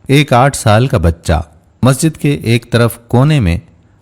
ایک 8 سال کا بچہ مسجد کے ایک طرف کونے میں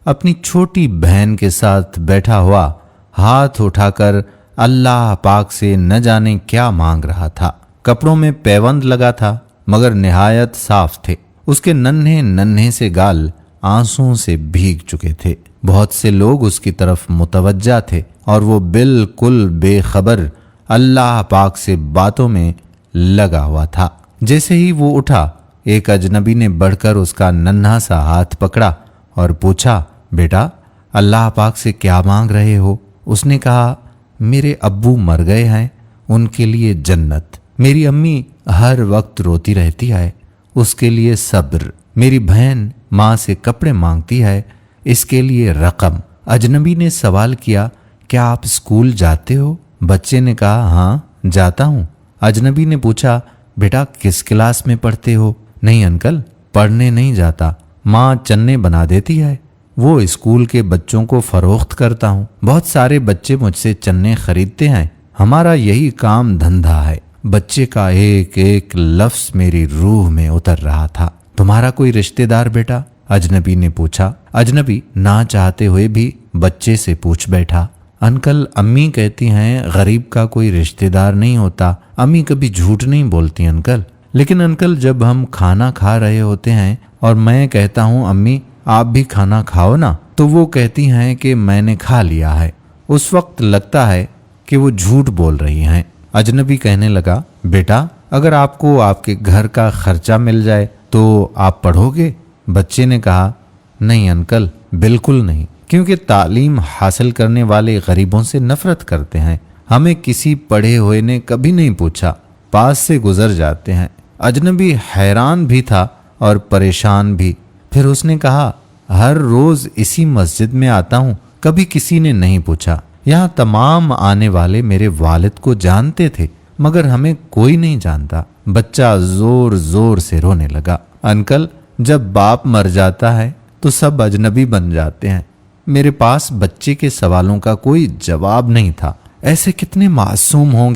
اپنی چھوٹی بہن کے ساتھ بیٹھا ہوا ہاتھ اٹھا کر اللہ پاک سے نہ جانے کیا مانگ رہا تھا۔ کپڑوں میں پیوند لگا تھا مگر نہایت صاف تھے۔ اس کے ننھے ننھے سے گال آنسوؤں سے بھیگ چکے تھے۔ بہت سے لوگ اس کی طرف متوجہ تھے اور وہ بالکل بے خبر اللہ پاک سے باتوں میں لگا ہوا تھا۔ جیسے ہی وہ اٹھا، ایک اجنبی نے بڑھ کر اس کا ننھا سا ہاتھ پکڑا اور پوچھا، بیٹا اللہ پاک سے کیا مانگ رہے ہو؟ اس نے کہا، میرے ابو مر گئے ہیں، ان کے لیے جنت۔ میری امی ہر وقت روتی رہتی ہے، اس کے لیے صبر۔ میری بہن ماں سے کپڑے مانگتی ہے، اس کے لیے رقم۔ اجنبی نے سوال کیا، کیا آپ اسکول جاتے ہو؟ بچے نے کہا، ہاں جاتا ہوں۔ اجنبی نے پوچھا، بیٹا کس کلاس میں پڑھتے ہو؟ نہیں انکل، پڑھنے نہیں جاتا، ماں چنے بنا دیتی ہے، وہ اسکول کے بچوں کو فروخت کرتا ہوں۔ بہت سارے بچے مجھ سے چنے خریدتے ہیں، ہمارا یہی کام دھندہ ہے۔ بچے کا ایک ایک لفظ میری روح میں اتر رہا تھا۔ تمہارا کوئی رشتہ دار بیٹا؟ اجنبی نے پوچھا۔ اجنبی نہ چاہتے ہوئے بھی بچے سے پوچھ بیٹھا۔ انکل امی کہتی ہیں غریب کا کوئی رشتہ دار نہیں ہوتا، امی کبھی جھوٹ نہیں بولتی انکل۔ لیکن انکل جب ہم کھانا کھا رہے ہوتے ہیں اور میں کہتا ہوں امی آپ بھی کھانا کھاؤ نا، تو وہ کہتی ہیں کہ میں نے کھا لیا ہے، اس وقت لگتا ہے کہ وہ جھوٹ بول رہی ہیں۔ اجنبی کہنے لگا، بیٹا اگر آپ کو آپ کے گھر کا خرچہ مل جائے تو آپ پڑھو گے؟ بچے نے کہا، نہیں انکل بالکل نہیں، کیونکہ تعلیم حاصل کرنے والے غریبوں سے نفرت کرتے ہیں، ہمیں کسی پڑھے ہوئے نے کبھی نہیں پوچھا، پاس سے گزر جاتے ہیں۔ اجنبی حیران بھی تھا اور پریشان بھی۔ پھر اس نے کہا، ہر روز اسی مسجد میں آتا ہوں، کبھی کسی نے نہیں پوچھا، یہاں تمام آنے والے میرے والد کو جانتے تھے مگر ہمیں کوئی نہیں جانتا۔ بچہ زور زور سے رونے لگا۔ انکل جب باپ مر جاتا ہے تو سب اجنبی بن جاتے ہیں، میرے پاس بچے کے سوالوں کا کوئی جواب نہیں تھا۔ ایسے کتنے معصوم ہوں گے